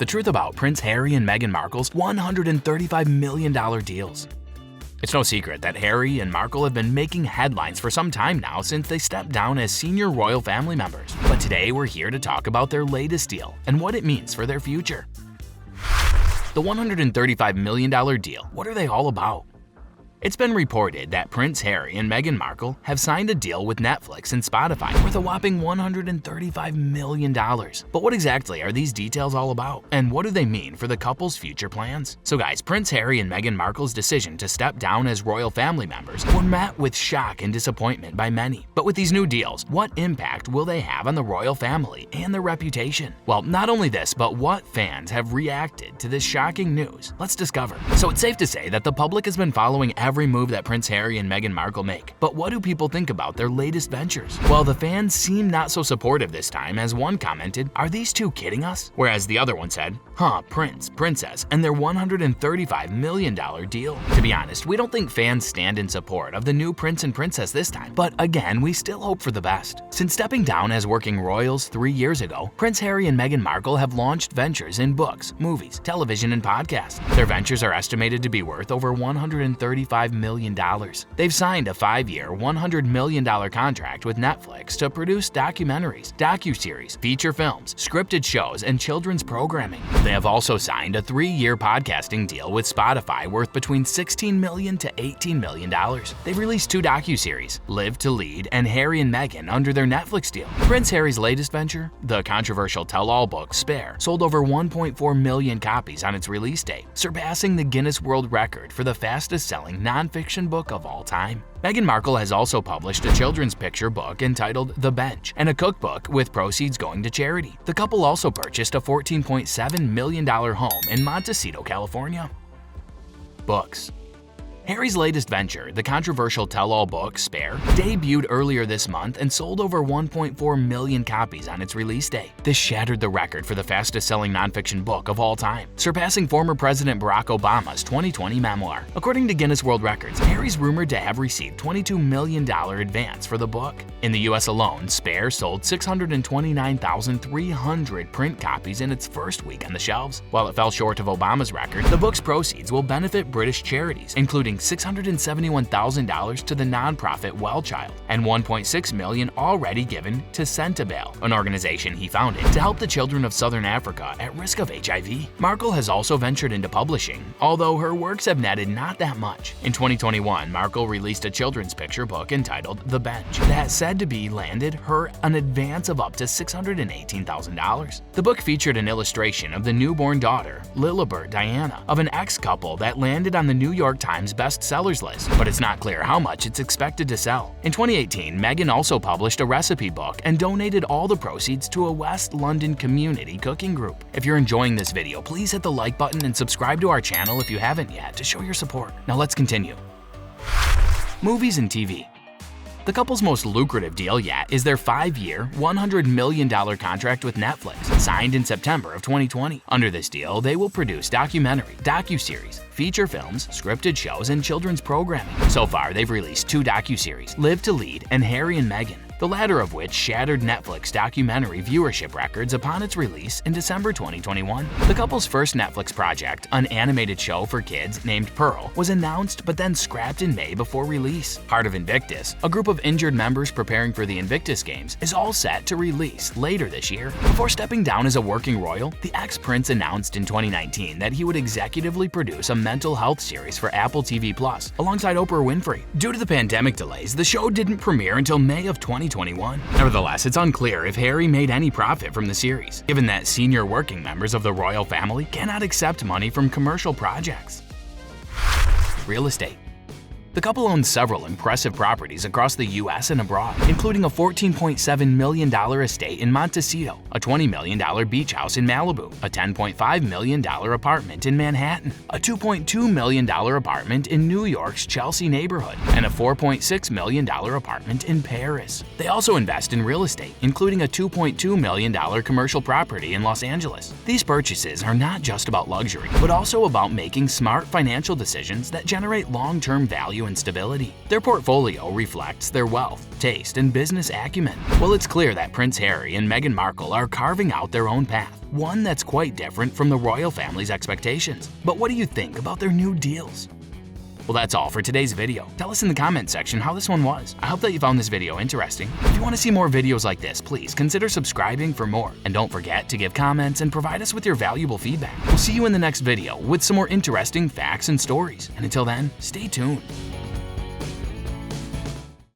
the truth about Prince Harry and Meghan Markle's $135 million deals. It's no secret that Harry and Markle have been making headlines for some time now since they stepped down as senior royal family members. But today we're here to talk about their latest deal and what it means for their future. The $135 million deal, what are they all about? It's been reported that Prince Harry and Meghan Markle have signed a deal with Netflix and Spotify worth a whopping $135 million. But what exactly are these details all about? And what do they mean for the couple's future plans? So guys, Prince Harry and Meghan Markle's decision to step down as royal family members were met with shock and disappointment by many. But with these new deals, what impact will they have on the royal family and their reputation? Well, not only this, but what fans have reacted to this shocking news. Let's discover. So it's safe to say that the public has been following every move that Prince Harry and Meghan Markle make. But what do people think about their latest ventures? Well, the fans seem not so supportive this time, as one commented, "Are these two kidding us?" Whereas the other one said, Prince, Princess, and their $135 million deal. To be honest, we don't think fans stand in support of the new Prince and Princess this time, but again, we still hope for the best. Since stepping down as working royals 3 years ago, Prince Harry and Meghan Markle have launched ventures in books, movies, television, and podcasts. Their ventures are estimated to be worth over $135 million. They've signed a 5-year, $100 million contract with Netflix to produce documentaries, docuseries, feature films, scripted shows, and children's programming. They have also signed a 3-year podcasting deal with Spotify worth between $16 million to $18 million. They've released 2 docuseries, Live to Lead and Harry and Meghan, under their Netflix deal. Prince Harry's latest venture, the controversial tell-all book Spare, sold over 1.4 million copies on its release date, surpassing the Guinness World Record for the fastest-selling nonfiction book of all time. Meghan Markle has also published a children's picture book entitled The Bench and a cookbook with proceeds going to charity. The couple also purchased a $14.7 million home in Montecito, California. Books. Harry's latest venture, the controversial tell-all book Spare, debuted earlier this month and sold over 1.4 million copies on its release day. This shattered the record for the fastest-selling nonfiction book of all time, surpassing former President Barack Obama's 2020 memoir. According to Guinness World Records, Harry's rumored to have received $22 million advance for the book. In the US alone, Spare sold 629,300 print copies in its first week on the shelves. While it fell short of Obama's record, the book's proceeds will benefit British charities, including $671,000 to the nonprofit Well Child and $1.6 million already given to Centabale, an organization he founded to help the children of Southern Africa at risk of HIV. Markle has also ventured into publishing, although her works have netted not that much. In 2021, Markle released a children's picture book entitled The Bench that said to be landed her an advance of up to $618,000. The book featured an illustration of the newborn daughter, Lilibert Diana, of an ex-couple that landed on the New York Times bestsellers list, but it's not clear how much it's expected to sell. In 2018, Meghan also published a recipe book and donated all the proceeds to a West London community cooking group. If you're enjoying this video, please hit the like button and subscribe to our channel if you haven't yet to show your support. Now let's continue. Movies and TV. The couple's most lucrative deal yet is their 5-year, $100 million contract with Netflix, signed in September of 2020. Under this deal, they will produce documentary, docuseries, feature films, scripted shows, and children's programming. So far, they've released 2 docuseries, Live to Lead and Harry and Meghan, the latter of which shattered Netflix documentary viewership records upon its release in December 2021. The couple's first Netflix project, an animated show for kids named Pearl, was announced but then scrapped in May before release. Part of Invictus, a group of injured members preparing for the Invictus Games, is all set to release later this year. Before stepping down as a working royal, the ex-prince announced in 2019 that he would executively produce a mental health series for Apple TV Plus alongside Oprah Winfrey. Due to the pandemic delays, the show didn't premiere until May of 2021. Nevertheless, it's unclear if Harry made any profit from the series, given that senior working members of the royal family cannot accept money from commercial projects. Real estate. The couple owns several impressive properties across the US and abroad, including a $14.7 million estate in Montecito, a $20 million beach house in Malibu, a $10.5 million apartment in Manhattan, a $2.2 million apartment in New York's Chelsea neighborhood, and a $4.6 million apartment in Paris. They also invest in real estate, including a $2.2 million commercial property in Los Angeles. These purchases are not just about luxury, but also about making smart financial decisions that generate long-term value value and stability. Their portfolio reflects their wealth, taste, and business acumen. Well, it's clear that Prince Harry and Meghan Markle are carving out their own path, one that's quite different from the royal family's expectations. But what do you think about their new deals? Well, that's all for today's video. Tell us in the comments section how this one was. I hope that you found this video interesting. If you want to see more videos like this, please consider subscribing for more. And don't forget to give comments and provide us with your valuable feedback. We'll see you in the next video with some more interesting facts and stories. And until then, stay tuned.